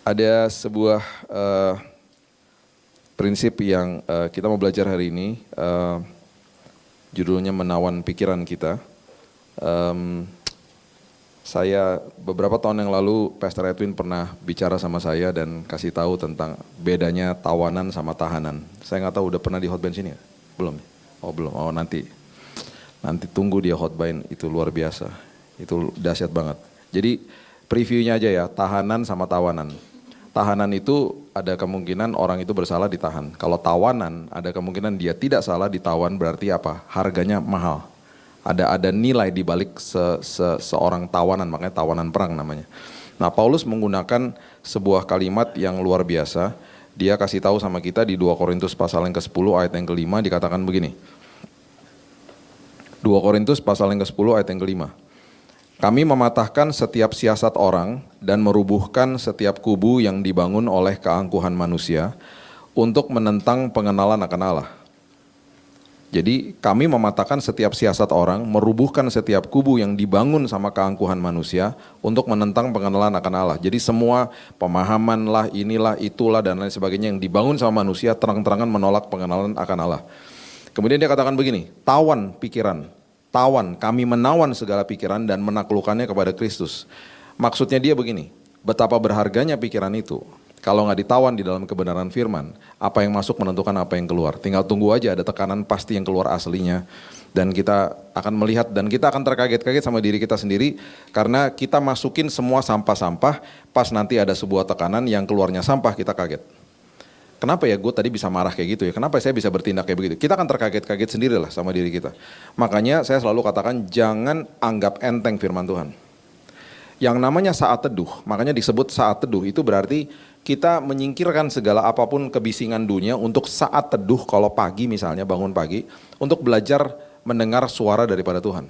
Ada sebuah prinsip yang kita mau belajar hari ini, judulnya menawan pikiran kita. Saya beberapa tahun yang lalu, Pastor Edwin pernah bicara sama saya dan kasih tahu tentang bedanya tawanan sama tahanan. Saya nggak tahu udah pernah di hotband sini ya? Belum? Oh belum, oh nanti tunggu dia hotband, itu luar biasa, itu dahsyat banget. Jadi previewnya aja ya, tahanan sama tawanan. Tahanan itu ada kemungkinan orang itu bersalah ditahan. Kalau tawanan ada kemungkinan dia tidak salah ditawan, berarti apa? Harganya mahal. Ada nilai di balik seorang tawanan, makanya tawanan perang namanya. Nah, Paulus menggunakan sebuah kalimat yang luar biasa. Dia kasih tahu sama kita di 2 Korintus pasal yang ke-10 ayat yang ke-5 dikatakan begini. 2 Korintus pasal yang ke-10 ayat yang ke-5. Kami mematahkan setiap siasat orang dan merubuhkan setiap kubu yang dibangun oleh keangkuhan manusia untuk menentang pengenalan akan Allah. Jadi kami mematahkan setiap siasat orang, merubuhkan setiap kubu yang dibangun sama keangkuhan manusia untuk menentang pengenalan akan Allah. Jadi semua pemahaman lah, inilah, itulah dan lain sebagainya yang dibangun sama manusia terang-terangan menolak pengenalan akan Allah. Kemudian dia katakan begini, tawan pikiran, tawan, kami menawan segala pikiran dan menaklukkannya kepada Kristus. Maksudnya dia begini, betapa berharganya pikiran itu. Kalau nggak ditawan di dalam kebenaran firman, apa yang masuk menentukan apa yang keluar. Tinggal tunggu aja ada tekanan pasti yang keluar aslinya. Dan kita akan melihat dan kita akan terkaget-kaget sama diri kita sendiri. Karena kita masukin semua sampah-sampah, pas nanti ada sebuah tekanan yang keluarnya sampah kita kaget. Kenapa ya gue tadi bisa marah kayak gitu ya, kenapa saya bisa bertindak kayak begitu. Kita akan terkaget-kaget sendiri lah sama diri kita. Makanya saya selalu katakan jangan anggap enteng firman Tuhan. Yang namanya saat teduh, makanya disebut saat teduh itu berarti kita menyingkirkan segala apapun kebisingan dunia untuk saat teduh kalau pagi misalnya bangun pagi untuk belajar mendengar suara daripada Tuhan.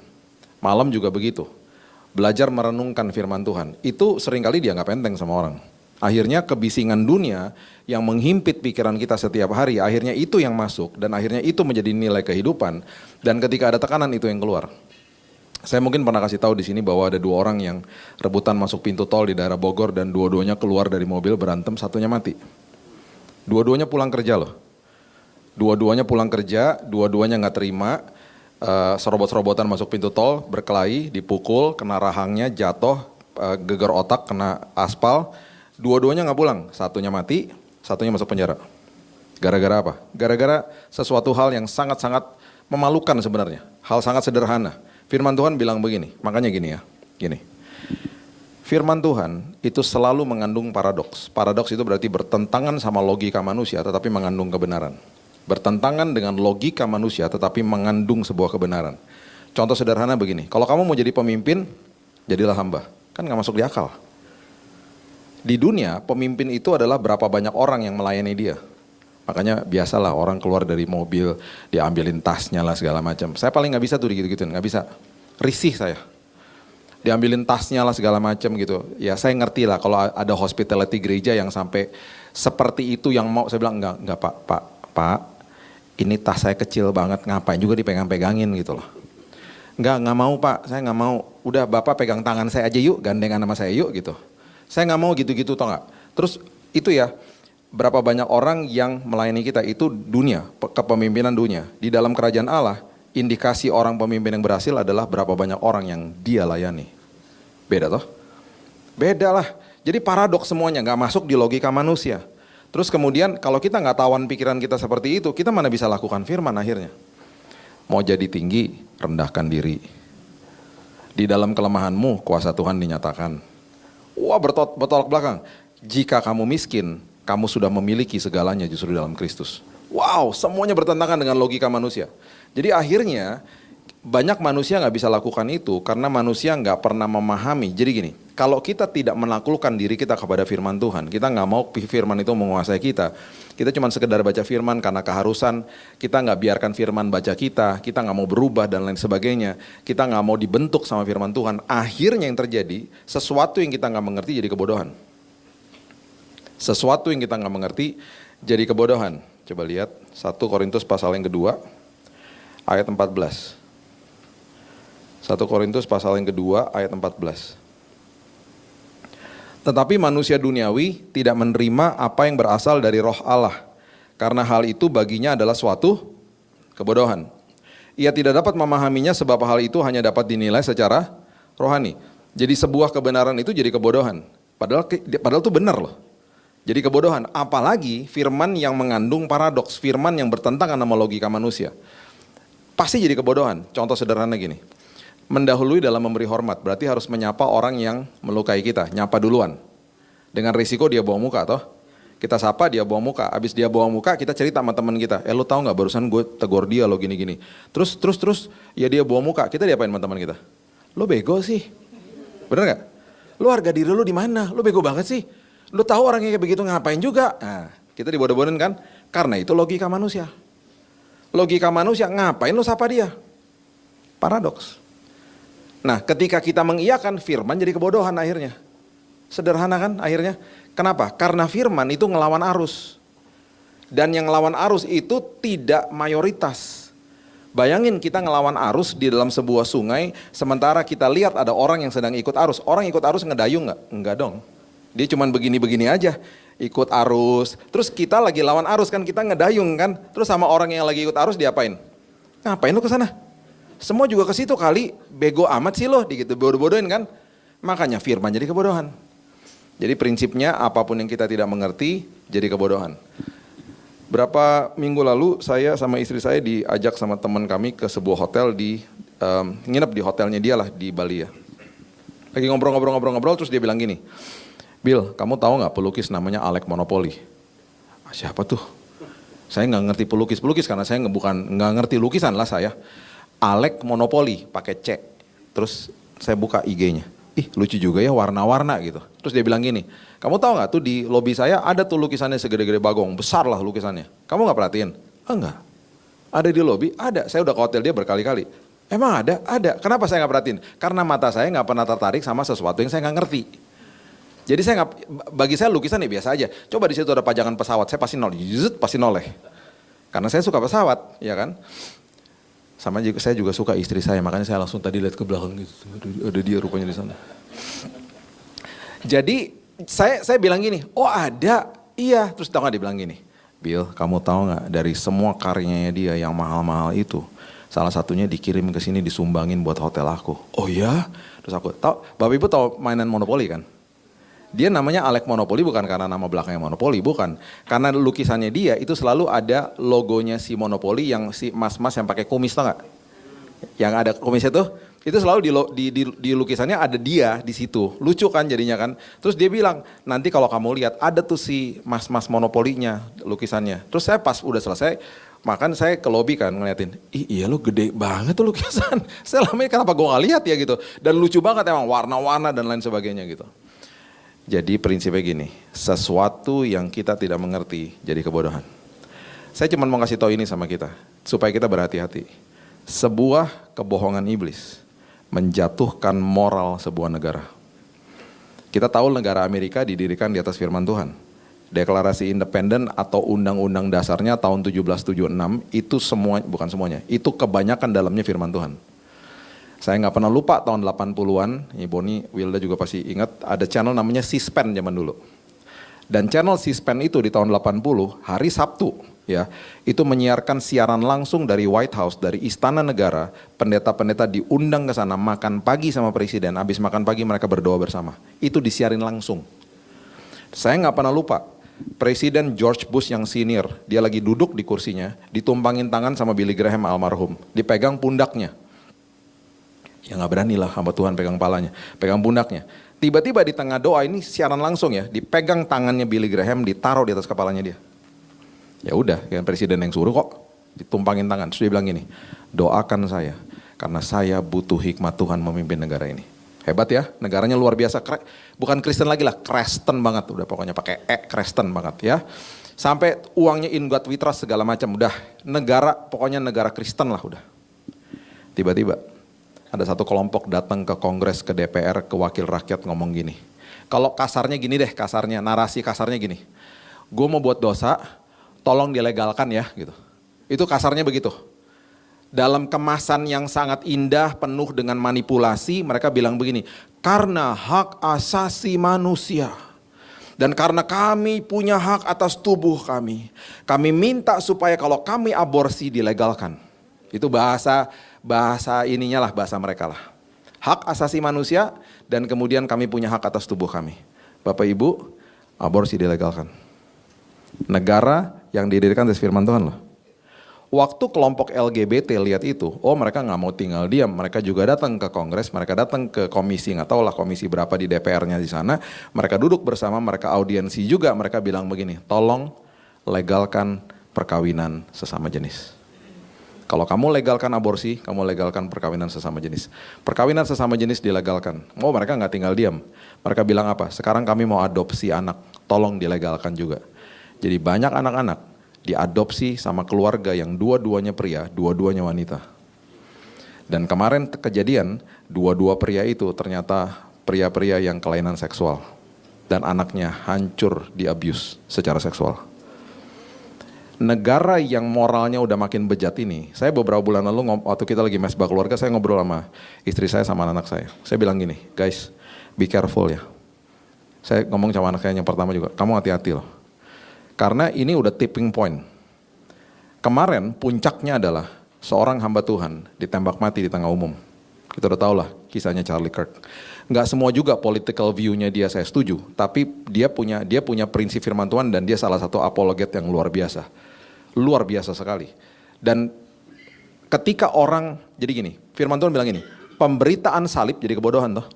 Malam juga begitu, belajar merenungkan firman Tuhan. Itu seringkali dianggap enteng sama orang. Akhirnya kebisingan dunia yang menghimpit pikiran kita setiap hari, akhirnya itu yang masuk dan akhirnya itu menjadi nilai kehidupan dan ketika ada tekanan itu yang keluar. Saya mungkin pernah kasih tahu di sini bahwa ada 2 orang yang rebutan masuk pintu tol di daerah Bogor dan dua-duanya keluar dari mobil berantem, satunya mati. Dua-duanya pulang kerja loh. Dua-duanya pulang kerja, dua-duanya nggak terima, serobot-serobotan masuk pintu tol, berkelahi, dipukul, kena rahangnya, jatuh, geger otak, kena aspal. Dua-duanya nggak pulang, satunya mati, satunya masuk penjara. Gara-gara apa? Gara-gara sesuatu hal yang sangat-sangat memalukan sebenarnya, hal sangat sederhana. Firman Tuhan bilang begini, makanya gini ya, gini. Firman Tuhan itu selalu mengandung paradoks. Paradoks itu berarti bertentangan sama logika manusia tetapi mengandung kebenaran. Bertentangan dengan logika manusia tetapi mengandung sebuah kebenaran. Contoh sederhana begini, kalau kamu mau jadi pemimpin, jadilah hamba. Kan gak masuk di akal. Di dunia, pemimpin itu adalah berapa banyak orang yang melayani dia. Makanya biasalah orang keluar dari mobil, diambilin tasnya lah segala macam. Saya paling gak bisa tuh gitu-gituin, gak bisa. Risih saya. Diambilin tasnya lah segala macam gitu. Ya saya ngerti lah kalau ada hospitality gereja yang sampai seperti itu yang mau, saya bilang enggak pak, ini tas saya kecil banget, ngapain juga dipegang-pegangin gitu loh. Enggak mau pak, saya nggak mau. Udah bapak pegang tangan saya aja yuk, gandengan sama saya yuk gitu. Saya nggak mau gitu-gitu tau nggak. Terus itu ya, berapa banyak orang yang melayani kita itu dunia, kepemimpinan dunia. Di dalam kerajaan Allah, indikasi orang pemimpin yang berhasil adalah berapa banyak orang yang dia layani. Beda toh? Beda lah. Jadi paradoks semuanya, nggak masuk di logika manusia. Terus kemudian kalau kita nggak tawan pikiran kita seperti itu, kita mana bisa lakukan firman akhirnya. Mau jadi tinggi, rendahkan diri. Di dalam kelemahanmu, kuasa Tuhan dinyatakan. Wah bertolak belakang. Jika kamu miskin, kamu sudah memiliki segalanya justru dalam Kristus. Wow, semuanya bertentangan dengan logika manusia. Jadi akhirnya banyak manusia nggak bisa lakukan itu karena manusia nggak pernah memahami. Jadi gini, kalau kita tidak menaklukkan diri kita kepada firman Tuhan, kita nggak mau firman itu menguasai kita. Kita cuma sekedar baca firman karena keharusan, kita nggak biarkan firman baca kita nggak mau berubah dan lain sebagainya. Kita nggak mau dibentuk sama firman Tuhan. Akhirnya yang terjadi, sesuatu yang kita nggak mengerti jadi kebodohan. Sesuatu yang kita nggak mengerti jadi kebodohan. Coba lihat 1 Korintus pasal yang kedua ayat 14. 1 Korintus pasal yang kedua ayat 14. Tetapi manusia duniawi tidak menerima apa yang berasal dari roh Allah, karena hal itu baginya adalah suatu kebodohan. Ia tidak dapat memahaminya sebab hal itu hanya dapat dinilai secara rohani. Jadi sebuah kebenaran itu jadi kebodohan. Padahal itu benar loh. Jadi kebodohan, apalagi firman yang mengandung paradoks, firman yang bertentangan sama logika manusia. Pasti jadi kebodohan. Contoh sederhana gini. Mendahului dalam memberi hormat, berarti harus menyapa orang yang melukai kita, nyapa duluan. Dengan risiko dia bawa muka toh. Kita sapa dia bawa muka, habis dia bawa muka kita cerita sama teman kita, lu tahu nggak barusan gue tegur dia lo gini-gini. Terus ya dia bawa muka, kita diapain sama teman kita? Lu bego sih, bener nggak? Lu harga diri lu di mana? Lu bego banget sih. Lu tahu orang yang kayak begitu ngapain juga? Nah, kita dibodoh-bodohin kan? Karena itu logika manusia. Logika manusia, ngapain lu sapa dia? Paradoks. Nah, ketika kita mengiyakan firman jadi kebodohan akhirnya. Sederhana kan akhirnya? Kenapa? Karena firman itu ngelawan arus. Dan yang ngelawan arus itu tidak mayoritas. Bayangin kita ngelawan arus di dalam sebuah sungai, sementara kita lihat ada orang yang sedang ikut arus. Orang ikut arus ngedayung nggak? Enggak dong. Dia cuman begini-begini aja, ikut arus. Terus kita lagi lawan arus kan, kita ngedayung kan. Terus sama orang yang lagi ikut arus diapain? Ngapain lu ke sana? Semua juga ke situ kali, bego amat sih lo, gitu bodoh-bodohin kan. Makanya firman jadi kebodohan. Jadi prinsipnya apapun yang kita tidak mengerti jadi kebodohan. Berapa minggu lalu saya sama istri saya diajak sama teman kami ke sebuah hotel nginep di hotelnya dia lah di Bali ya. Lagi ngobrol terus dia bilang gini, Bill, kamu tahu nggak pelukis namanya Alec Monopoly? Ah, siapa tuh? Saya nggak ngerti pelukis karena saya nggak ngerti lukisan lah saya. Alec Monopoly pakai C. Terus saya buka IG-nya. Ih lucu juga ya warna-warna gitu. Terus dia bilang gini, kamu tahu nggak tuh di lobi saya ada tuh lukisannya segede-gede bagong, besar lah lukisannya. Kamu nggak perhatiin? Enggak. Ada di lobi? Ada. Saya udah ke hotel dia berkali-kali. Emang ada? Ada. Kenapa saya nggak perhatiin? Karena mata saya nggak pernah tertarik sama sesuatu yang saya nggak ngerti. Jadi bagi saya lukisan ya biasa aja. Coba di situ ada pajangan pesawat, saya pasti noleh. Karena saya suka pesawat, ya kan? Sama juga saya juga suka istri saya, makanya saya langsung tadi lihat ke belakang gitu, ada dia rupanya di sana. Jadi saya bilang gini, oh ada, iya. Terus tahu nggak dia bilang gini, Bill, kamu tahu nggak dari semua karyanya dia yang mahal-mahal itu, salah satunya dikirim ke sini disumbangin buat hotel aku. Oh ya? Terus aku tahu, Bapak Ibu tahu mainan Monopoly kan? Dia namanya Alec Monopoly bukan karena nama belakangnya Monopoly, bukan. Karena lukisannya dia itu selalu ada logonya si Monopoly yang si mas-mas yang pakai kumis, tau gak? Yang ada kumisnya tuh, itu selalu di lukisannya ada dia di situ. Lucu kan jadinya kan. Terus dia bilang, nanti kalau kamu lihat ada tuh si mas-mas Monopoly-nya lukisannya. Terus saya pas udah selesai, makan saya ke lobi kan ngeliatin, iya lu gede banget tuh lukisan. Selama ini kenapa gue gak lihat ya gitu. Dan lucu banget emang warna-warna dan lain sebagainya gitu. Jadi prinsipnya gini, sesuatu yang kita tidak mengerti jadi kebodohan. Saya cuma mau kasih tahu ini sama kita, supaya kita berhati-hati. Sebuah kebohongan iblis menjatuhkan moral sebuah negara. Kita tahu negara Amerika didirikan di atas firman Tuhan. Deklarasi independen atau undang-undang dasarnya tahun 1776 itu bukan semuanya, itu kebanyakan dalamnya firman Tuhan. Saya nggak pernah lupa tahun 80-an, Boni, Wilda juga pasti ingat, ada channel namanya C-SPAN zaman dulu. Dan channel C-SPAN itu di tahun 80, hari Sabtu, ya, itu menyiarkan siaran langsung dari White House, dari Istana Negara, pendeta-pendeta diundang ke sana makan pagi sama presiden, habis makan pagi mereka berdoa bersama. Itu disiarin langsung. Saya nggak pernah lupa, Presiden George Bush yang senior, dia lagi duduk di kursinya, ditumpangin tangan sama Billy Graham almarhum, dipegang pundaknya. Ya nggak berani lah hamba Tuhan pegang palanya, pegang pundaknya. Tiba-tiba di tengah doa ini siaran langsung ya, dipegang tangannya Billy Graham, ditaruh di atas kepalanya dia. Ya udah, kan presiden yang suruh kok, ditumpangin tangan. Terus dia bilang gini, doakan saya, karena saya butuh hikmat Tuhan memimpin negara ini. Hebat ya, negaranya luar biasa, bukan Kristen lagi lah, Kristen banget, udah pokoknya pakai Kristen banget ya. Sampai uangnya in God we trust segala macam, udah negara, pokoknya negara Kristen lah udah. Tiba-tiba ada satu kelompok datang ke Kongres, ke DPR, ke Wakil Rakyat ngomong gini. Kalau kasarnya gini deh, narasi kasarnya gini. Gue mau buat dosa, tolong dilegalkan ya gitu. Itu kasarnya begitu. Dalam kemasan yang sangat indah, penuh dengan manipulasi, mereka bilang begini, karena hak asasi manusia, dan karena kami punya hak atas tubuh kami minta supaya kalau kami aborsi dilegalkan. Itu bahasa ininya lah, bahasa mereka lah. Hak asasi manusia, dan kemudian kami punya hak atas tubuh kami. Bapak Ibu, aborsi dilegalkan. Negara yang didirikan atas firman Tuhan loh. Waktu kelompok LGBT lihat itu, oh mereka nggak mau tinggal diam, mereka juga datang ke Kongres, mereka datang ke komisi, nggak tahu lah komisi berapa di DPR-nya di sana, mereka duduk bersama, mereka audiensi juga, mereka bilang begini, tolong legalkan perkawinan sesama jenis. Kalau kamu legalkan aborsi, kamu legalkan perkawinan sesama jenis. Perkawinan sesama jenis dilegalkan, oh mereka nggak tinggal diam, mereka bilang apa? Sekarang kami mau adopsi anak, tolong dilegalkan juga. Jadi banyak anak-anak diadopsi sama keluarga yang dua-duanya pria, dua-duanya wanita. Dan kemarin kejadian, dua-dua pria itu ternyata pria-pria yang kelainan seksual. Dan anaknya hancur di-abuse secara seksual. Negara yang moralnya udah makin bejat ini, saya beberapa bulan lalu waktu kita lagi mesbah keluarga, saya ngobrol sama istri saya sama anak saya. Saya bilang gini, guys, be careful ya. Saya ngomong sama anak saya yang pertama juga, kamu hati-hati loh. Karena ini udah tipping point. Kemarin puncaknya adalah seorang hamba Tuhan ditembak mati di tengah umum. Kita udah tahu lah kisahnya Charlie Kirk. Nggak semua juga political view-nya dia saya setuju, tapi dia punya prinsip firman Tuhan dan dia salah satu apologet yang luar biasa. Luar biasa sekali. Dan ketika orang, jadi gini, firman Tuhan bilang gini, pemberitaan salib jadi kebodohan toh.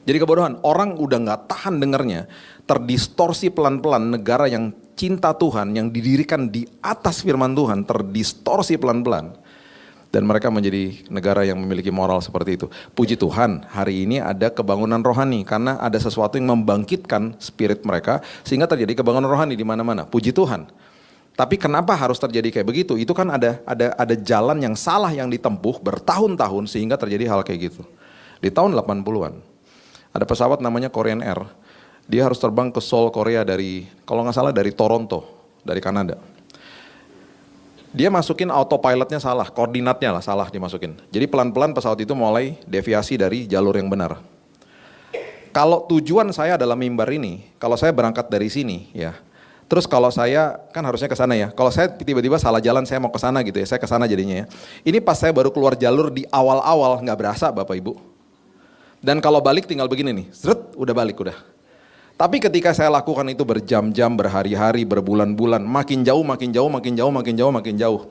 Jadi kebodohan, orang udah nggak tahan dengernya, terdistorsi pelan-pelan negara yang cinta Tuhan, yang didirikan di atas firman Tuhan, terdistorsi pelan-pelan. Dan mereka menjadi negara yang memiliki moral seperti itu. Puji Tuhan, hari ini ada kebangunan rohani, karena ada sesuatu yang membangkitkan spirit mereka, sehingga terjadi kebangunan rohani di mana-mana. Puji Tuhan. Tapi kenapa harus terjadi kayak begitu? Itu kan ada jalan yang salah yang ditempuh bertahun-tahun, sehingga terjadi hal kayak gitu. Di tahun 80-an. Ada pesawat namanya Korean Air, dia harus terbang ke Seoul, Korea dari, kalau nggak salah dari Toronto, dari Kanada. Dia masukin autopilotnya salah, koordinatnya lah salah dimasukin. Jadi pelan-pelan pesawat itu mulai deviasi dari jalur yang benar. Kalau tujuan saya adalah mimbar ini, kalau saya berangkat dari sini ya, terus kalau saya kan harusnya ke sana ya, kalau saya tiba-tiba salah jalan saya mau ke sana gitu ya, saya ke sana jadinya ya. Ini pas saya baru keluar jalur di awal-awal nggak berasa Bapak Ibu. Dan kalau balik tinggal begini nih, zret, udah balik udah. Tapi ketika saya lakukan itu berjam-jam, berhari-hari, berbulan-bulan, makin jauh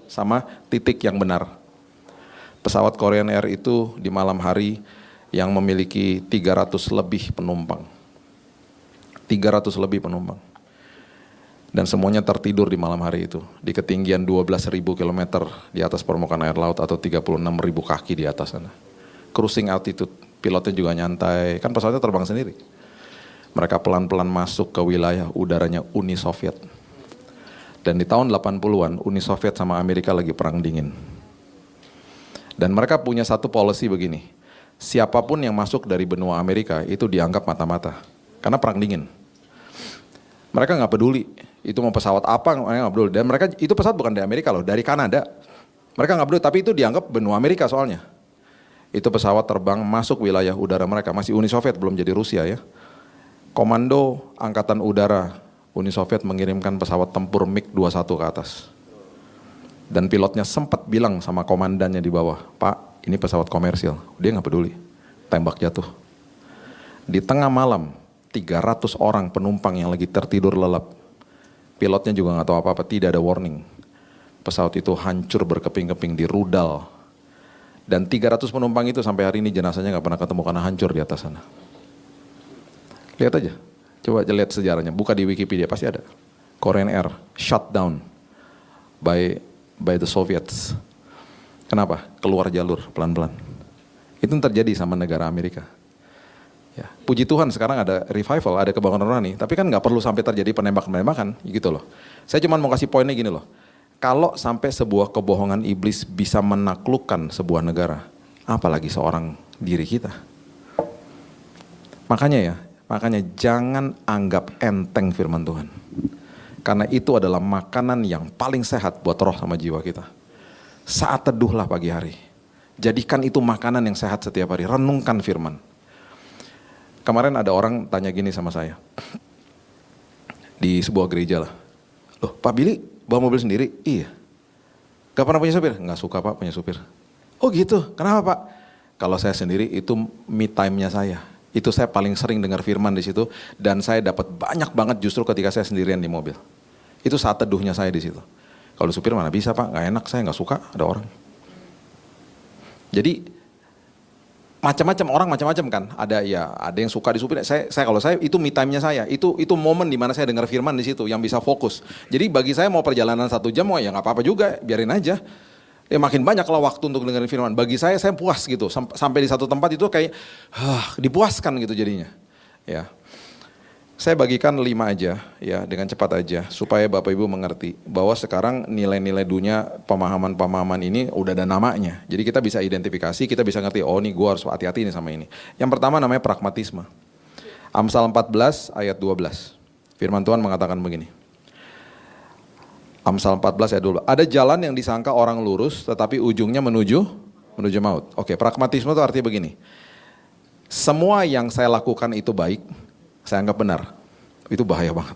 sama titik yang benar. Pesawat Korean Air itu di malam hari yang memiliki 300 lebih penumpang. 300 lebih penumpang. Dan semuanya tertidur di malam hari itu, di ketinggian 12.000 km di atas permukaan air laut atau 36.000 kaki di atas sana. Cruising altitude, pilotnya juga nyantai, kan pesawatnya terbang sendiri. Mereka pelan-pelan masuk ke wilayah udaranya Uni Soviet. Dan di tahun 80-an, Uni Soviet sama Amerika lagi perang dingin. Dan mereka punya satu policy begini, siapapun yang masuk dari benua Amerika itu dianggap mata-mata, karena perang dingin. Mereka nggak peduli, itu mau pesawat apa, mereka nggak peduli. Dan mereka, itu pesawat bukan dari Amerika loh, dari Kanada. Mereka nggak peduli, tapi itu dianggap benua Amerika soalnya. Itu pesawat terbang masuk wilayah udara mereka, masih Uni Soviet, belum jadi Rusia ya. Komando Angkatan Udara Uni Soviet mengirimkan pesawat tempur MiG-21 ke atas. Dan pilotnya sempat bilang sama komandannya di bawah, Pak, ini pesawat komersil. Dia nggak peduli, tembak jatuh. Di tengah malam, 300 orang penumpang yang lagi tertidur lelap. Pilotnya juga nggak tahu apa-apa, tidak ada warning. Pesawat itu hancur berkeping-keping di rudal. Dan 300 penumpang itu sampai hari ini jenazahnya nggak pernah ketemu karena hancur di atas sana. Lihat aja, coba lihat sejarahnya, buka di Wikipedia pasti ada. Korean Air shut down by the Soviets. Kenapa? Keluar jalur pelan-pelan. Itu yang terjadi sama negara Amerika. Ya, puji Tuhan sekarang ada revival, ada kebangunan rohani, tapi kan nggak perlu sampai terjadi penembak-penembakan, gitu loh. Saya cuma mau kasih poinnya gini loh. Kalau sampai sebuah kebohongan iblis bisa menaklukkan sebuah negara, apalagi seorang diri kita. Makanya jangan anggap enteng firman Tuhan. Karena itu adalah makanan yang paling sehat buat roh sama jiwa kita. Saat teduhlah pagi hari. Jadikan itu makanan yang sehat setiap hari. Renungkan firman. Kemarin ada orang tanya gini sama saya. Di sebuah gereja lah. Loh, Pak Billy bawa mobil sendiri? Iya. Gak pernah punya supir? Gak suka Pak punya supir. Oh gitu, kenapa Pak? Kalau saya sendiri itu me time-nya saya. Itu saya paling sering dengar firman di situ. Dan saya dapat banyak banget justru ketika saya sendirian di mobil. Itu saat teduhnya saya di situ. Kalau supir mana bisa Pak, gak enak, saya gak suka ada orang. Jadi macam-macam orang macam-macam kan. Ada yang suka di supir. Kalau saya itu me time-nya saya. Itu momen di mana saya dengar firman di situ yang bisa fokus. Jadi bagi saya mau perjalanan 1 jam ya nggak apa-apa juga, biarin aja. Ya makin banyak lah waktu untuk dengerin firman. Bagi saya puas gitu. Sampai di satu tempat itu kayak dipuaskan gitu jadinya. Ya. Saya bagikan 5 aja ya dengan cepat aja supaya Bapak Ibu mengerti bahwa sekarang nilai-nilai dunia pemahaman-pemahaman ini udah ada namanya. Jadi kita bisa identifikasi, kita bisa ngerti oh nih gue harus hati-hati nih sama ini. Yang pertama namanya pragmatisme. Amsal 14 ayat 12. Firman Tuhan mengatakan begini. Amsal 14 ayat 12. Ada jalan yang disangka orang lurus tetapi ujungnya menuju maut. Oke, pragmatisme itu artinya begini. Semua yang saya lakukan itu baik, saya anggap benar. Itu bahaya banget.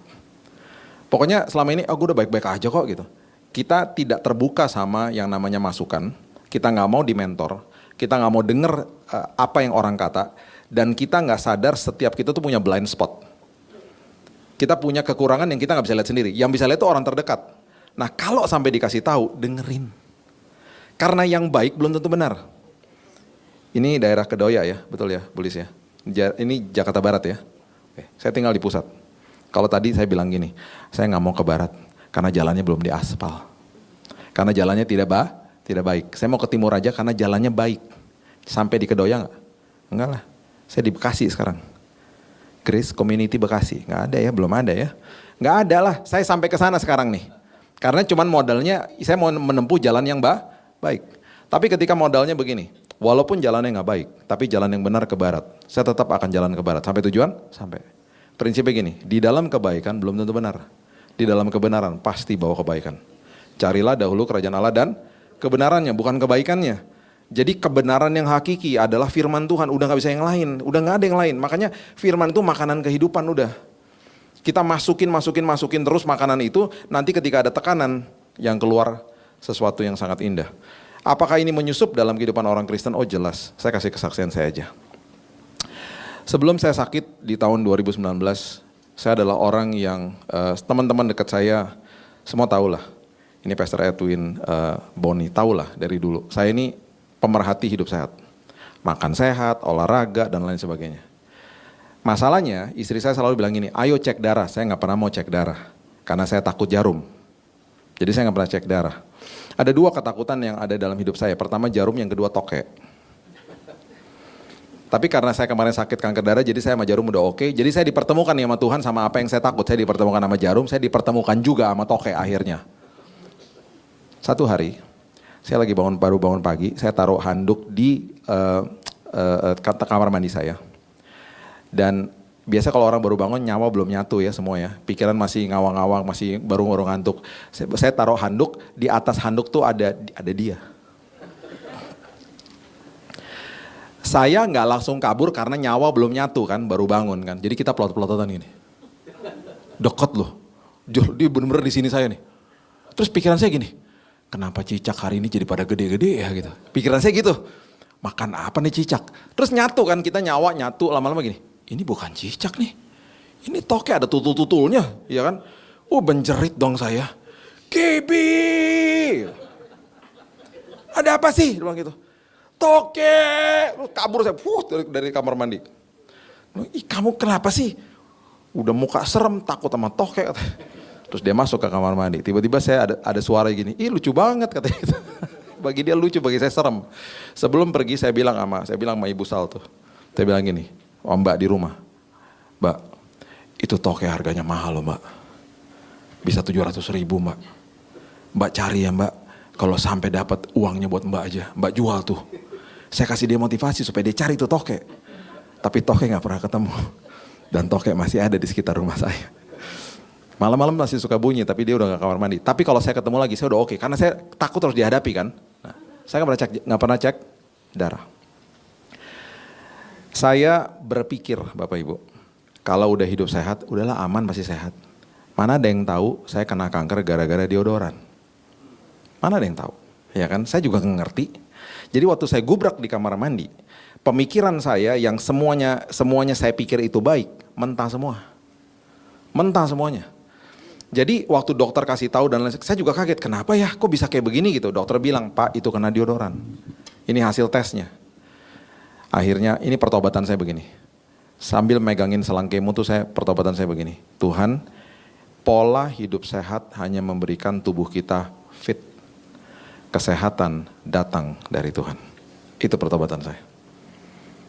Pokoknya selama ini, gue udah baik-baik aja kok gitu. Kita tidak terbuka sama yang namanya masukan. Kita gak mau dimentor. Kita gak mau denger apa yang orang kata. Dan kita gak sadar setiap kita tuh punya blind spot. Kita punya kekurangan yang kita gak bisa lihat sendiri. Yang bisa lihat itu orang terdekat. Nah kalau sampai dikasih tahu, dengerin. Karena yang baik belum tentu benar. Ini daerah Kedoya ya, betul ya, Bulis ya. Ini Jakarta Barat ya. Oke, saya tinggal di pusat. Kalau tadi saya bilang gini, saya nggak mau ke barat karena jalannya belum diaspal, karena jalannya tidak baik. Saya mau ke timur aja karena jalannya baik. Sampai di Kedoya nggak? Enggak lah. Saya di Bekasi sekarang. Grace Community Bekasi, nggak ada ya, belum ada ya. Nggak ada lah. Saya sampai ke sana sekarang nih. Karena cuman modalnya, saya mau menempuh jalan yang baik. Tapi ketika modalnya begini. Walaupun jalannya nggak baik, tapi jalan yang benar ke barat. Saya tetap akan jalan ke barat. Sampai tujuan? Sampai. Prinsipnya gini, di dalam kebaikan belum tentu benar. Di dalam kebenaran pasti bawa kebaikan. Carilah dahulu kerajaan Allah dan kebenarannya, bukan kebaikannya. Jadi kebenaran yang hakiki adalah firman Tuhan, udah nggak bisa yang lain. Udah nggak ada yang lain. Makanya firman itu makanan kehidupan udah. Kita masukin terus makanan itu, nanti ketika ada tekanan yang keluar sesuatu yang sangat indah. Apakah ini menyusup dalam kehidupan orang Kristen? Oh jelas, saya kasih kesaksian saya aja. Sebelum saya sakit di tahun 2019, saya adalah orang yang teman-teman dekat saya semua tahu lah. Ini Pastor Edwin Boni, tahu lah dari dulu. Saya ini pemerhati hidup sehat. Makan sehat, olahraga, dan lain sebagainya. Masalahnya istri saya selalu bilang gini, ayo cek darah. Saya nggak pernah mau cek darah, karena saya takut jarum. Jadi saya nggak pernah cek darah. Ada 2 ketakutan yang ada dalam hidup saya. Pertama jarum, yang kedua toke. Tapi karena saya kemarin sakit kanker darah, jadi saya sama jarum udah oke. Jadi saya dipertemukan sama Tuhan sama apa yang saya takut. Saya dipertemukan sama jarum, saya dipertemukan juga sama toke akhirnya. Satu hari, saya lagi baru bangun pagi, saya taruh handuk di kamar mandi saya. Dan biasa kalau orang baru bangun nyawa belum nyatu ya semua ya. Pikiran masih ngawang-ngawang, masih baru ngantuk. Saya taruh handuk, di atas handuk tuh ada dia. Saya nggak langsung kabur karena nyawa belum nyatu kan, baru bangun kan. Jadi kita pelot-pelotan gini. Deket loh. Dia bener-bener di sini saya nih. Terus pikiran saya gini, kenapa cicak hari ini jadi pada gede-gede ya gitu. Pikiran saya gitu, makan apa nih cicak. Terus nyatu kan, kita nyawa nyatu lama-lama gini. Ini bukan cicak nih, ini toke ada tutul-tutulnya, ya kan? Benjerit dong saya. Kibi, ada apa sih? Dia bilang gitu. Toke, kabur saya, dari kamar mandi. Ih, kamu kenapa sih? Udah muka serem, takut sama toke. Terus dia masuk ke kamar mandi. Tiba-tiba saya ada suara gini. Ih lucu banget katanya gitu. Bagi dia lucu, bagi saya serem. Sebelum pergi saya bilang sama Ibu Sal tuh. Saya bilang gini. Oh Mbak di rumah, Mbak itu toke harganya mahal loh Mbak, bisa 700.000 Mbak. Mbak cari ya Mbak, kalau sampai dapat uangnya buat Mbak aja, Mbak jual tuh. Saya kasih dia motivasi supaya dia cari tuh toke. Tapi toke gak pernah ketemu. Dan toke masih ada di sekitar rumah saya. Malam-malam masih suka bunyi, tapi dia udah gak kamar mandi. Tapi kalau saya ketemu lagi, saya udah oke. Karena saya takut harus dihadapi kan. Nah, Saya nggak pernah cek darah. Saya berpikir Bapak Ibu, kalau udah hidup sehat, udahlah aman masih sehat. Mana ada yang tahu saya kena kanker gara-gara deodoran? Mana ada yang tahu? Ya kan, saya juga nggak ngerti. Jadi waktu saya gubrak di kamar mandi, pemikiran saya yang semuanya saya pikir itu baik, mentah semua. Mentah semuanya. Jadi waktu dokter kasih tahu dan lain, saya juga kaget, kenapa ya kok bisa kayak begini gitu. Dokter bilang, Pak itu kena deodoran. Ini hasil tesnya. Akhirnya ini pertobatan saya begini. Sambil megangin selang kemo tuh pertobatan saya begini. Tuhan, pola hidup sehat hanya memberikan tubuh kita fit. Kesehatan datang dari Tuhan. Itu pertobatan saya.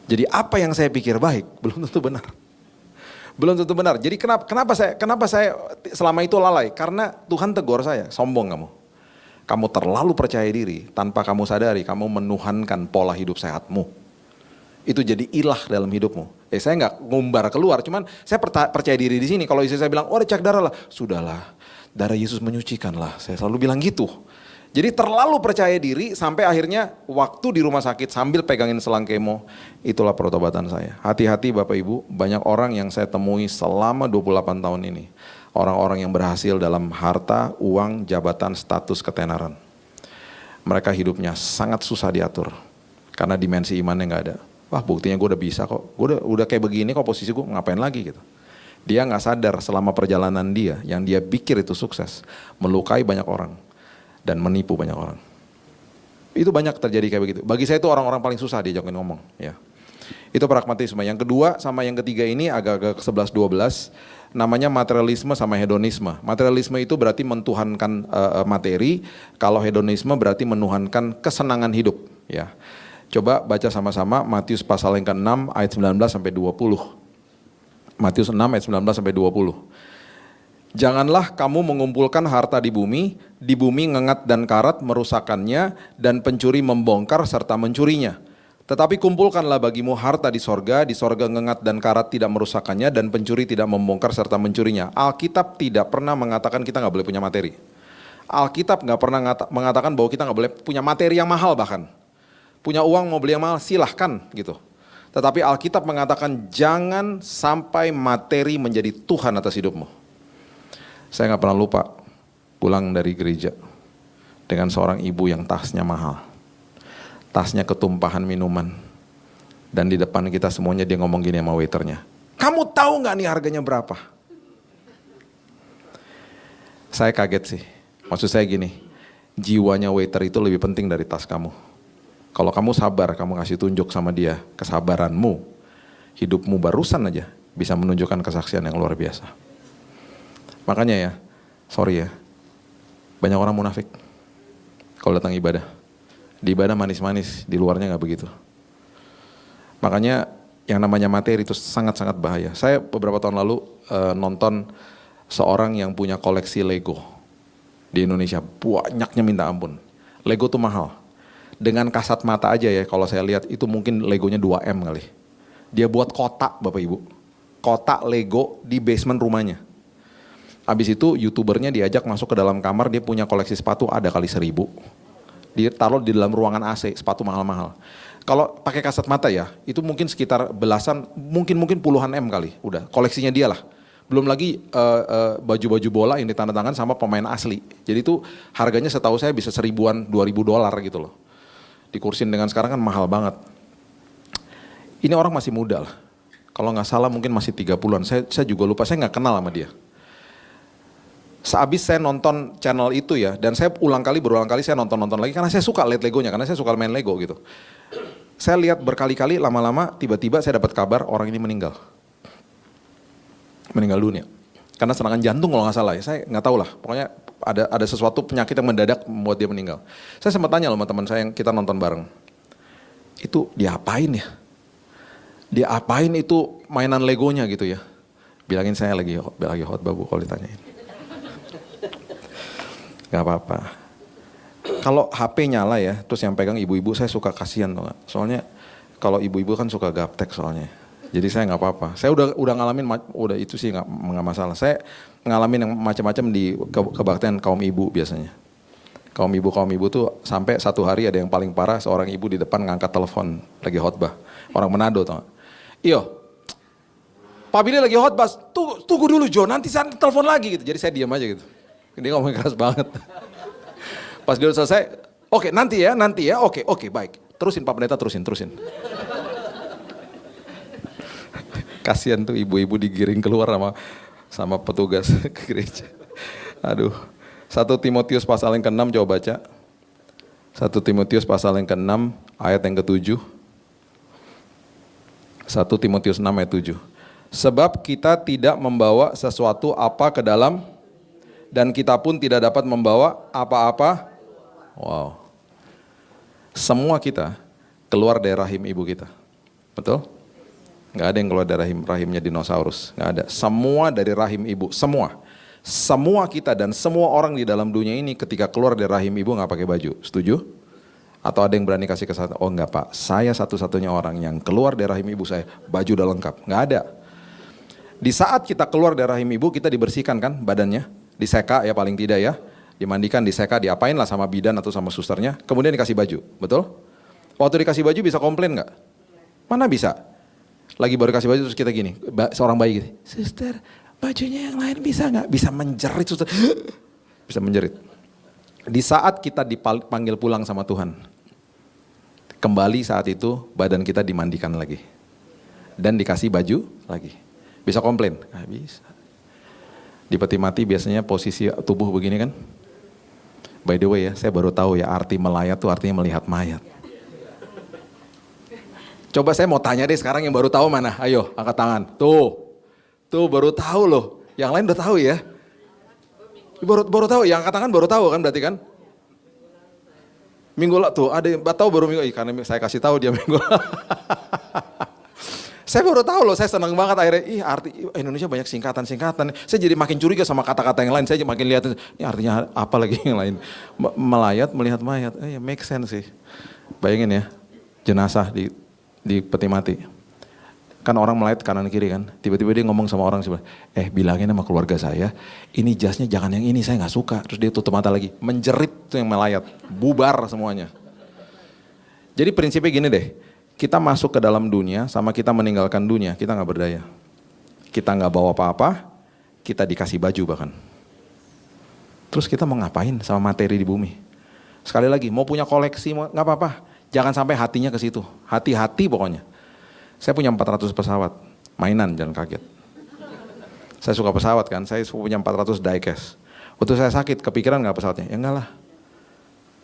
Jadi apa yang saya pikir baik belum tentu benar. Belum tentu benar. Jadi kenapa saya selama itu lalai? Karena Tuhan tegur saya, sombong kamu. Kamu terlalu percaya diri, tanpa kamu sadari kamu menuhankan pola hidup sehatmu. Itu jadi ilah dalam hidupmu. Saya nggak ngumbar keluar, cuman saya percaya diri di sini. Kalau istri saya bilang, cek darah lah, sudahlah, darah Yesus menyucikan lah. Saya selalu bilang gitu. Jadi terlalu percaya diri sampai akhirnya waktu di rumah sakit sambil pegangin selang kemo, itulah pertobatan saya. Hati-hati Bapak Ibu, banyak orang yang saya temui selama 28 tahun ini. Orang-orang yang berhasil dalam harta, uang, jabatan, status, ketenaran. Mereka hidupnya sangat susah diatur, karena dimensi imannya nggak ada. Wah buktinya gue udah bisa kok, gue udah kayak begini kok posisi gue, ngapain lagi gitu. Dia nggak sadar selama perjalanan dia, yang dia pikir itu sukses, melukai banyak orang. Dan menipu banyak orang. Itu banyak terjadi kayak begitu. Bagi saya itu orang-orang paling susah diajakin ngomong. Ya. Itu pragmatisme. Yang kedua sama yang ketiga ini agak-agak 11-12. Namanya materialisme sama hedonisme. Materialisme itu berarti mentuhankan materi. Kalau hedonisme berarti menuhankan kesenangan hidup. Ya. Coba baca sama-sama Matius pasal yang ke-6 ayat 19 sampai 20. Matius 6 ayat 19 sampai 20. Janganlah kamu mengumpulkan harta di bumi ngengat dan karat merusakkannya, dan pencuri membongkar serta mencurinya. Tetapi kumpulkanlah bagimu harta di sorga ngengat dan karat tidak merusakkannya, dan pencuri tidak membongkar serta mencurinya. Alkitab tidak pernah mengatakan kita nggak boleh punya materi. Alkitab nggak pernah mengatakan bahwa kita nggak boleh punya materi yang mahal bahkan. Punya uang mau beli yang mahal silahkan gitu. Tetapi Alkitab mengatakan jangan sampai materi menjadi Tuhan atas hidupmu. Saya nggak pernah lupa pulang dari gereja dengan seorang ibu yang tasnya mahal. Tasnya ketumpahan minuman. Dan di depan kita semuanya dia ngomong gini sama waiternya. Kamu tahu nggak nih harganya berapa? Saya kaget sih. Maksud saya gini, jiwanya waiter itu lebih penting dari tas kamu. Kalau kamu sabar, kamu ngasih tunjuk sama dia kesabaranmu, hidupmu barusan aja bisa menunjukkan kesaksian yang luar biasa. Makanya ya, sorry ya, banyak orang munafik kalau datang ibadah. Di ibadah manis-manis, di luarnya nggak begitu. Makanya yang namanya materi itu sangat-sangat bahaya. Saya beberapa tahun lalu nonton seorang yang punya koleksi Lego di Indonesia, banyaknya minta ampun. Lego tuh mahal. Dengan kasat mata aja ya, kalau saya lihat itu mungkin Legonya 2M kali. Dia buat kotak Bapak Ibu, kotak Lego di basement rumahnya. Habis itu YouTubernya diajak masuk ke dalam kamar, dia punya koleksi sepatu ada kali 1000. Dia taruh di dalam ruangan AC, sepatu mahal-mahal. Kalau pakai kasat mata ya, itu mungkin sekitar belasan, mungkin puluhan M kali, udah koleksinya dia lah. Belum lagi baju-baju bola yang ditandatangan sama pemain asli. Jadi itu harganya setahu saya bisa $1000-an, $2000 gitu loh. Dikursin dengan sekarang kan mahal banget. Ini orang masih muda lah. Kalau nggak salah mungkin masih 30-an, saya juga lupa, saya nggak kenal sama dia. Sehabis saya nonton channel itu ya, dan saya berulang kali saya nonton lagi, karena saya suka lihat Legonya, karena saya suka main Lego gitu. Saya lihat berkali-kali, lama-lama tiba-tiba saya dapat kabar orang ini meninggal. Meninggal dunia. Karena serangan jantung kalau nggak salah ya, saya nggak tahu lah. Pokoknya ada sesuatu penyakit yang mendadak membuat dia meninggal. Saya sempat tanya sama teman saya yang kita nonton bareng. Itu dia apain ya? Dia apain itu mainan Legonya gitu ya? Bilangin saya lagi khotbah Bu kalau ditanyain. Gak apa-apa. Kalau HP nyala ya, terus yang pegang ibu-ibu saya suka kasihan tuh gak? Soalnya kalau ibu-ibu kan suka gaptek soalnya. Jadi saya nggak apa-apa. Saya udah ngalamin, udah itu sih nggak masalah. Saya ngalamin yang macam-macam di kebaktian kaum ibu biasanya. Kaum ibu tuh sampai satu hari ada yang paling parah, seorang ibu di depan ngangkat telepon lagi khotbah. Orang Manado tau gak? Iyo, Pak Billy lagi khotbah, tunggu dulu Jo, nanti saya telepon lagi gitu. Jadi saya diam aja gitu. Dia ngomong keras banget. Pas dia udah selesai, oke nanti ya, oke baik. Terusin Pak Pendeta, terusin. Kasihan tuh ibu-ibu digiring keluar sama petugas ke gereja. Aduh. 1 Timotius pasal yang ke-6 coba baca. 1 Timotius pasal yang ke-6 ayat yang ke-7. 1 Timotius 6 ayat 7. Sebab kita tidak membawa sesuatu apa ke dalam, dan kita pun tidak dapat membawa apa-apa. Wow. Semua kita keluar dari rahim ibu kita. Betul? Nggak ada yang keluar dari rahimnya dinosaurus. Nggak ada. Semua dari rahim ibu. Semua kita dan semua orang di dalam dunia ini ketika keluar dari rahim ibu nggak pakai baju. Setuju? Atau ada yang berani kasih kesan? Oh enggak Pak, saya satu-satunya orang yang keluar dari rahim ibu saya, baju udah lengkap. Nggak ada. Di saat kita keluar dari rahim ibu, kita dibersihkan kan badannya. Diseka ya paling tidak ya. Dimandikan, diseka, diapain lah sama bidan atau sama susternya. Kemudian dikasih baju, betul? Waktu dikasih baju bisa komplain nggak? Mana bisa? Lagi baru kasih baju terus kita gini, seorang bayi gitu, suster bajunya yang lain bisa nggak? Bisa menjerit suster, bisa menjerit. Di saat kita dipanggil pulang sama Tuhan, kembali saat itu badan kita dimandikan lagi dan dikasih baju lagi. Bisa komplain? Nggak bisa. Di peti mati biasanya posisi tubuh begini kan? By the way ya, saya baru tahu ya arti melayat tuh artinya melihat mayat. Coba saya mau tanya deh sekarang yang baru tahu mana? Ayo angkat tangan. Tuh baru tahu loh. Yang lain udah tahu ya. Baru tahu. Yang angkat tangan baru tahu kan berarti kan? Minggu lalu tuh ada yang tahu baru minggu. Karena saya kasih tahu dia minggu lalu. Saya baru tahu loh. Saya senang banget akhirnya. Arti Indonesia banyak singkatan-singkatan. Saya jadi makin curiga sama kata-kata yang lain. Saya makin lihat ini artinya apa lagi yang lain. Melayat, melihat mayat. Make sense sih. Bayangin ya, jenazah di peti mati. Kan orang melayat kanan kiri kan. Tiba-tiba dia ngomong sama orang sebelah, bilangin sama keluarga saya, ini jasnya jangan yang ini, saya gak suka. Terus dia tutup mata lagi, menjerit tuh yang melayat, bubar semuanya. Jadi prinsipnya gini deh, kita masuk ke dalam dunia sama kita meninggalkan dunia, kita gak berdaya. Kita gak bawa apa-apa, kita dikasih baju bahkan. Terus kita mau ngapain sama materi di bumi? Sekali lagi, mau punya koleksi, gak apa-apa. Jangan sampai hatinya ke situ. Hati-hati pokoknya. Saya punya 400 pesawat. Mainan, jangan kaget. Saya suka pesawat kan. Saya punya 400 diecast. Waktu saya sakit, kepikiran nggak pesawatnya? Ya enggak lah.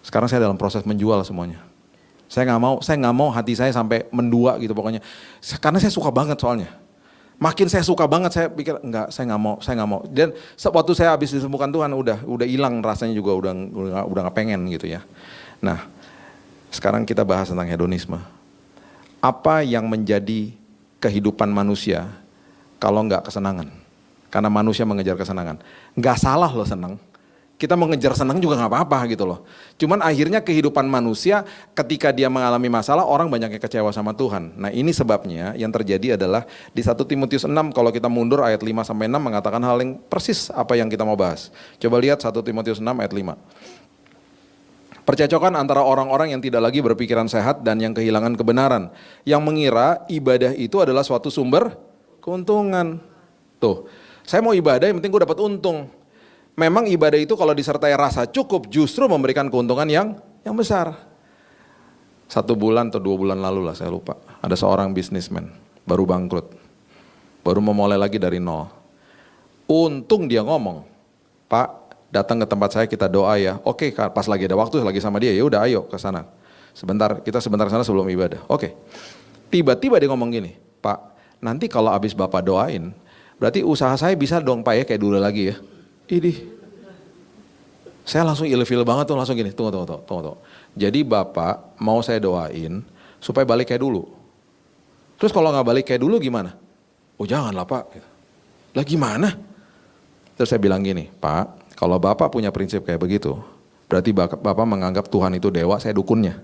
Sekarang saya dalam proses menjual semuanya. Saya nggak mau hati saya sampai mendua gitu pokoknya. Karena saya suka banget soalnya. Makin saya suka banget, saya pikir enggak, saya nggak mau. Dan waktu saya habis disembuhkan Tuhan, udah hilang rasanya juga, udah nggak pengen gitu ya. Nah, sekarang kita bahas tentang hedonisme. Apa yang menjadi kehidupan manusia kalau nggak kesenangan? Karena manusia mengejar kesenangan. Nggak salah loh senang. Kita mengejar senang juga nggak apa-apa gitu loh. Cuman akhirnya kehidupan manusia ketika dia mengalami masalah, orang banyak yang kecewa sama Tuhan. Nah ini sebabnya yang terjadi adalah di 1 Timotius 6, kalau kita mundur ayat 5-6 mengatakan hal yang persis apa yang kita mau bahas. Coba lihat 1 Timotius 6 ayat 5. Percecokan antara orang-orang yang tidak lagi berpikiran sehat dan yang kehilangan kebenaran. Yang mengira ibadah itu adalah suatu sumber keuntungan. Tuh, saya mau ibadah yang penting gue dapat untung. Memang ibadah itu kalau disertai rasa cukup justru memberikan keuntungan yang besar. 1 bulan atau 2 bulan lalu lah saya lupa. Ada seorang bisnismen baru bangkrut. Baru memulai lagi dari nol. Untung dia ngomong, Pak, datang ke tempat saya kita doa ya. Oke, pas lagi ada waktu lagi sama dia, ya udah ayo ke sana. Kita sebentar sana sebelum ibadah. Oke. Tiba-tiba dia ngomong gini, Pak, nanti kalau habis Bapak doain, berarti usaha saya bisa dong Pak ya kayak dulu lagi ya. Idih. Saya langsung ilfil banget tuh, langsung gini, tunggu. Jadi Bapak mau saya doain supaya balik kayak dulu. Terus kalau nggak balik kayak dulu gimana? Oh janganlah Pak. Lah gimana? Terus saya bilang gini, Pak, kalau Bapak punya prinsip kayak begitu, berarti Bapak menganggap Tuhan itu dewa, saya dukunnya.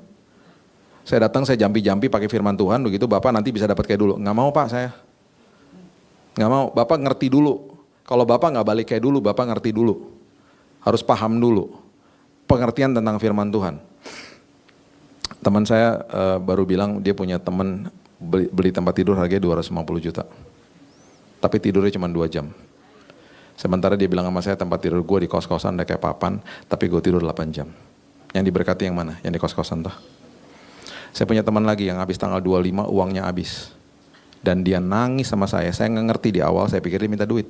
Saya datang, saya jampi-jampi pakai firman Tuhan, begitu Bapak nanti bisa dapat kayak dulu. Nggak mau Pak saya. Nggak mau, Bapak ngerti dulu. Kalau Bapak nggak balik kayak dulu, Bapak ngerti dulu. Harus paham dulu. pengertian tentang firman Tuhan. Teman saya baru bilang dia punya teman beli tempat tidur harganya 250 juta. Tapi tidurnya cuma 2 jam. Sementara dia bilang sama saya, tempat tidur gue di kos-kosan udah kayak papan, tapi gue tidur 8 jam. Yang diberkati yang mana? Yang di kos-kosan tuh. Saya punya teman lagi yang habis tanggal 25 uangnya habis. Dan dia nangis sama saya nggak ngerti di awal, saya pikir dia minta duit.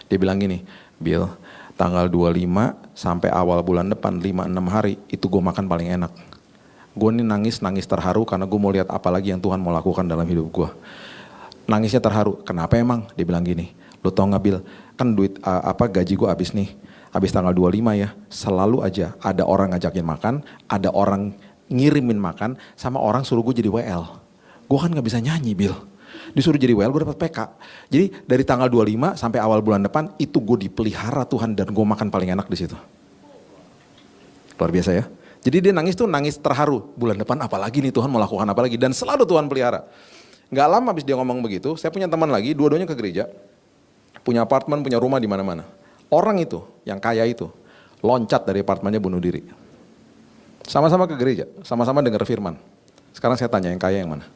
Dia bilang gini, Bill, tanggal 25 sampai awal bulan depan, 5-6 hari, itu gue makan paling enak. Gue ini nangis terharu karena gue mau lihat apa lagi yang Tuhan mau lakukan dalam hidup gue. Nangisnya terharu, kenapa emang? Dia bilang gini, lu tau gak Bill, kan duit gaji gue habis nih, habis tanggal 25 ya, selalu aja ada orang ngajakin makan, ada orang ngirimin makan, sama orang suruh gue jadi WL. Gue kan gak bisa nyanyi Bill, disuruh jadi WL gue dapat PK. Jadi dari tanggal 25 sampai awal bulan depan, itu gue dipelihara Tuhan dan gue makan paling enak di situ. Luar biasa ya. Jadi dia nangis terharu, bulan depan apalagi nih Tuhan mau lakukan apa lagi, dan selalu Tuhan pelihara. Gak lama habis dia ngomong begitu, saya punya teman lagi, dua-duanya ke gereja, punya apartemen, punya rumah di mana-mana. Orang itu, yang kaya itu, loncat dari apartemennya bunuh diri. Sama-sama ke gereja, sama-sama dengar firman. Sekarang saya tanya, yang kaya yang mana?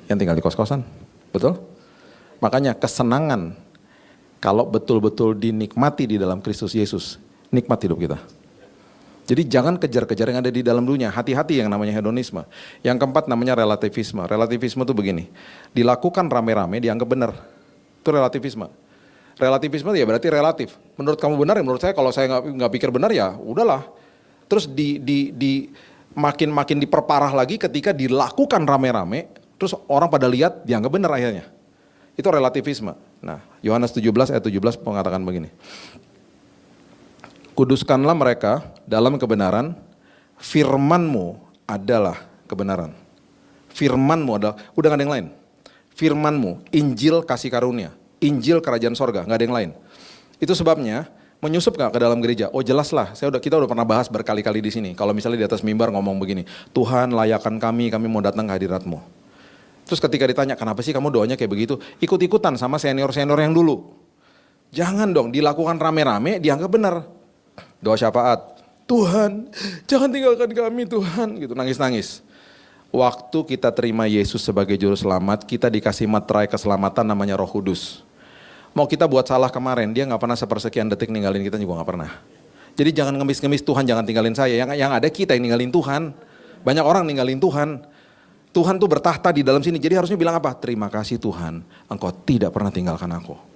Yang tinggal di kos-kosan, betul? Makanya kesenangan, kalau betul-betul dinikmati di dalam Kristus Yesus, nikmat hidup kita. Jadi jangan kejar-kejar yang ada di dalam dunia, hati-hati yang namanya hedonisme. Yang keempat namanya relativisme. Relativisme itu begini, dilakukan rame-rame dianggap benar. Itu relativisme. Relativisme ya berarti relatif. Menurut kamu benar ya menurut saya, kalau saya nggak pikir benar ya udahlah. Terus makin diperparah lagi ketika dilakukan rame-rame, terus orang pada lihat dianggap benar akhirnya. Itu relativisme. Nah, Yohanes 17 ayat 17 mengatakan begini. Kuduskanlah mereka dalam kebenaran, firman-Mu adalah kebenaran. Firman-Mu adalah, udah gak ada yang lain. Firman-Mu, Injil kasih karunia, Injil kerajaan sorga, gak ada yang lain. Itu sebabnya, menyusup gak ke dalam gereja? Oh jelas lah, kita udah pernah bahas berkali-kali di sini. Kalau misalnya di atas mimbar ngomong begini, Tuhan layakan kami mau datang ke hadirat-Mu. Terus ketika ditanya, kenapa sih kamu doanya kayak begitu? Ikut-ikutan sama senior-senior yang dulu. Jangan dong, dilakukan rame-rame, dianggap benar. Doa syafaat, Tuhan jangan tinggalkan kami Tuhan, gitu nangis-nangis. Waktu kita terima Yesus sebagai juru selamat, kita dikasih materai keselamatan namanya Roh Kudus. Mau kita buat salah kemarin, dia gak pernah sepersekian detik ninggalin kita juga gak pernah. Jadi jangan ngemis-ngemis, Tuhan jangan tinggalin saya, yang ada kita yang ninggalin Tuhan. Banyak orang ninggalin Tuhan. Tuhan tuh bertahta di dalam sini, jadi harusnya bilang apa? Terima kasih Tuhan, Engkau tidak pernah tinggalkan aku.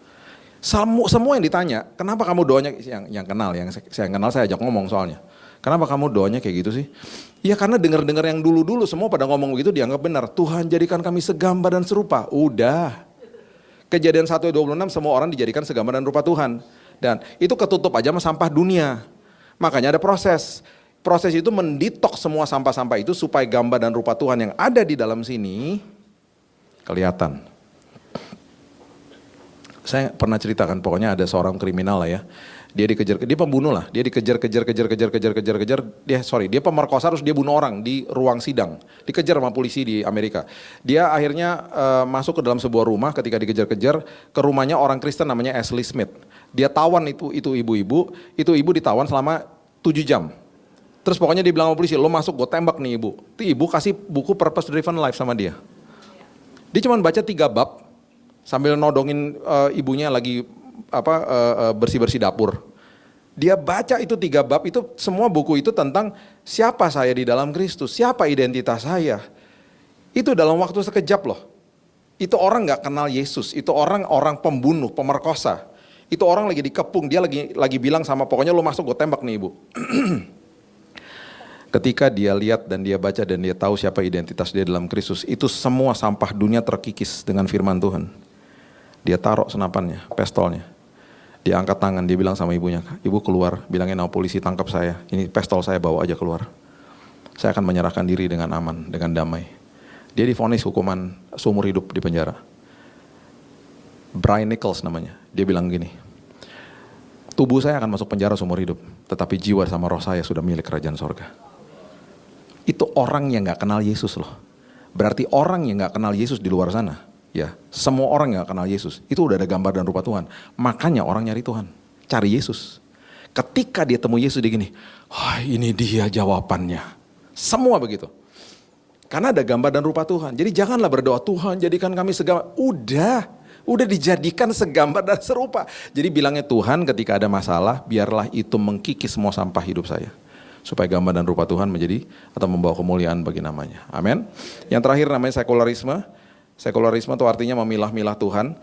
Semua yang ditanya, kenapa kamu doanya, yang kenal, yang saya kenal saya ajak ngomong soalnya. Kenapa kamu doanya kayak gitu sih? Ya karena dengar-dengar yang dulu-dulu semua pada ngomong begitu dianggap benar. Tuhan jadikan kami segambar dan serupa. Udah. Kejadian 1:26 semua orang dijadikan segambar dan rupa Tuhan. Dan itu ketutup aja sama sampah dunia. Makanya ada proses. Proses itu menditok semua sampah-sampah itu supaya gambar dan rupa Tuhan yang ada di dalam sini kelihatan. Saya pernah ceritakan, pokoknya ada seorang kriminal lah ya. Dia pembunuh lah. Dia dikejar, dia pemerkosa terus dia bunuh orang di ruang sidang. Dikejar sama polisi di Amerika. Dia akhirnya masuk ke dalam sebuah rumah ketika dikejar-kejar, ke rumahnya orang Kristen namanya Ashley Smith. Dia tawan itu ibu ditawan selama 7 jam. Terus pokoknya dia bilang sama polisi, lo masuk gue tembak nih ibu. Itu ibu kasih buku Purpose Driven Life sama dia. Dia cuma baca 3 bab, sambil nodongin ibunya lagi bersih-bersih dapur. Dia baca itu 3 bab, itu semua buku itu tentang siapa saya di dalam Kristus, siapa identitas saya. Itu dalam waktu sekejap loh. Itu orang gak kenal Yesus, itu orang pembunuh, pemerkosa. Itu orang lagi dikepung, dia lagi bilang sama pokoknya lo masuk gue tembak nih ibu. Ketika dia lihat dan dia baca dan dia tahu siapa identitas dia dalam Kristus, itu semua sampah dunia terkikis dengan firman Tuhan. Dia taruh senapannya, pistolnya. Dia angkat tangan, dia bilang sama ibunya, ibu keluar, bilangin sama polisi tangkap saya. Ini pistol saya bawa aja keluar. Saya akan menyerahkan diri dengan aman, dengan damai. Dia divonis hukuman seumur hidup di penjara. Brian Nichols namanya. Dia bilang gini, tubuh saya akan masuk penjara seumur hidup, tetapi jiwa sama roh saya sudah milik kerajaan sorga. Itu orang yang gak kenal Yesus loh. Berarti orang yang gak kenal Yesus di luar sana. Ya, semua orang yang gak kenal Yesus, itu udah ada gambar dan rupa Tuhan. Makanya orang nyari Tuhan, cari Yesus. Ketika dia temu Yesus dia gini, wah ini dia jawabannya. Semua begitu. Karena ada gambar dan rupa Tuhan. Jadi janganlah berdoa, Tuhan jadikan kami segambar. Udah dijadikan segambar dan serupa. Jadi bilangnya Tuhan ketika ada masalah, biarlah itu mengkikis semua sampah hidup saya. Supaya gambar dan rupa Tuhan menjadi atau membawa kemuliaan bagi namanya. Amin. Yang terakhir namanya sekularisme. Sekularisme itu artinya memilah-milah Tuhan.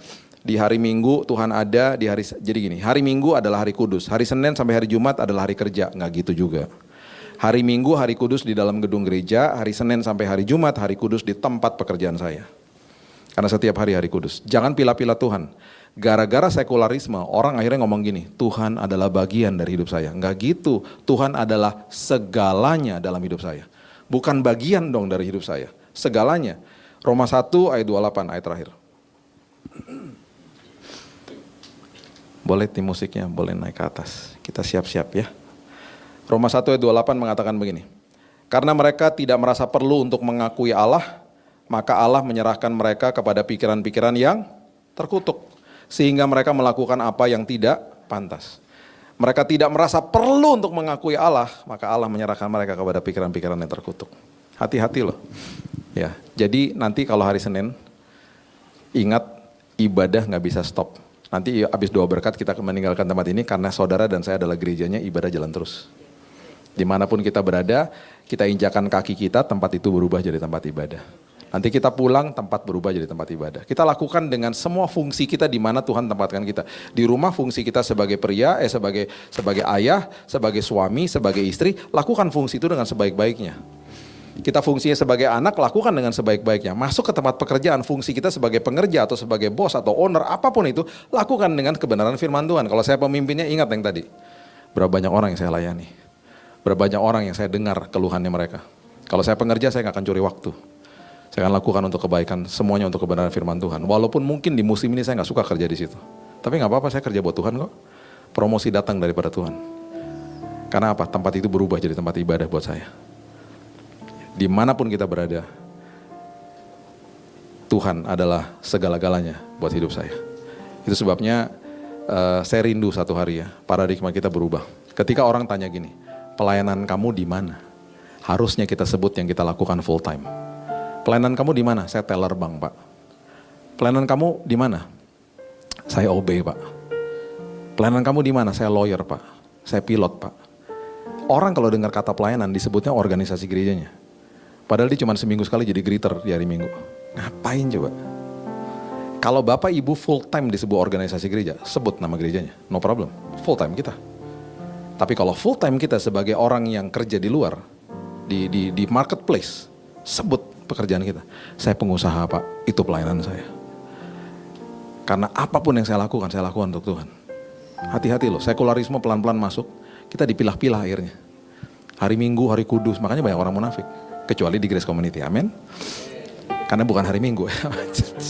Di hari Minggu Tuhan ada, jadi gini, hari Minggu adalah hari kudus, hari Senin sampai hari Jumat adalah hari kerja, nggak gitu juga. Hari Minggu hari kudus di dalam gedung gereja, hari Senin sampai hari Jumat hari kudus di tempat pekerjaan saya. Karena setiap hari hari kudus. Jangan pilih-pilih Tuhan. Gara-gara sekularisme, orang akhirnya ngomong gini, Tuhan adalah bagian dari hidup saya. Nggak gitu, Tuhan adalah segalanya dalam hidup saya. Bukan bagian dong dari hidup saya, segalanya. Roma 1 ayat 28 ayat terakhir. Boleh tim musiknya, boleh naik ke atas. Kita siap-siap ya. Roma 1 ayat 28 mengatakan begini. Karena mereka tidak merasa perlu untuk mengakui Allah, maka Allah menyerahkan mereka kepada pikiran-pikiran yang terkutuk. Sehingga mereka melakukan apa yang tidak pantas. Mereka tidak merasa perlu untuk mengakui Allah, maka Allah menyerahkan mereka kepada pikiran-pikiran yang terkutuk. Hati-hati loh. Ya, jadi nanti kalau hari Senin, ingat ibadah nggak bisa stop. Nanti habis doa berkat kita meninggalkan tempat ini karena saudara dan saya adalah gerejanya, ibadah jalan terus. Dimanapun kita berada, kita injakan kaki kita, tempat itu berubah jadi tempat ibadah. Nanti kita pulang, tempat berubah jadi tempat ibadah. Kita lakukan dengan semua fungsi kita di mana Tuhan tempatkan kita. Di rumah fungsi kita sebagai pria, sebagai ayah, sebagai suami, sebagai istri, lakukan fungsi itu dengan sebaik-baiknya. Kita fungsinya sebagai anak, lakukan dengan sebaik-baiknya. Masuk ke tempat pekerjaan, fungsi kita sebagai pengerja atau sebagai bos atau owner, apapun itu, lakukan dengan kebenaran firman Tuhan. Kalau saya pemimpinnya, ingat yang tadi. Berapa banyak orang yang saya layani. Berapa banyak orang yang saya dengar keluhannya mereka. Kalau saya pengerja, saya nggak akan curi waktu. Saya akan lakukan untuk kebaikan, semuanya untuk kebenaran firman Tuhan. Walaupun mungkin di musim ini saya nggak suka kerja di situ. Tapi nggak apa-apa, saya kerja buat Tuhan kok. Promosi datang daripada Tuhan. Karena apa? Tempat itu berubah jadi tempat ibadah buat saya. Dimanapun kita berada, Tuhan adalah segala-galanya buat hidup saya. Itu sebabnya saya rindu satu hari ya, paradigma kita berubah. Ketika orang tanya gini, pelayanan kamu di mana? Harusnya kita sebut yang kita lakukan full time. Pelayanan kamu di mana? Saya teller bank, Pak. Pelayanan kamu di mana? Saya OB, Pak. Pelayanan kamu di mana? Saya lawyer, Pak. Saya pilot, Pak. Orang kalau dengar kata pelayanan disebutnya organisasi gerejanya. Padahal dia cuma seminggu sekali jadi greeter di hari Minggu. Ngapain coba? Kalau Bapak Ibu full time di sebuah organisasi gereja, sebut nama gerejanya, no problem, full time kita. Tapi kalau full time kita sebagai orang yang kerja di luar, di marketplace, sebut pekerjaan kita. Saya pengusaha Pak, itu pelayanan saya. Karena apapun yang saya lakukan untuk Tuhan. Hati-hati loh, sekularisme pelan-pelan masuk, kita dipilah-pilah akhirnya. Hari Minggu, hari kudus, makanya banyak orang munafik. Kecuali di Grace Community, amin. Karena bukan hari Minggu,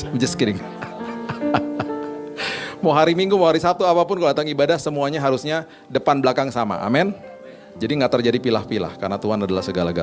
I'm just kidding. Mau hari Minggu, mau hari Sabtu, apapun kalau datang ibadah, semuanya harusnya depan belakang sama, amin. Jadi gak terjadi pilah-pilah, karena Tuhan adalah segala-galanya.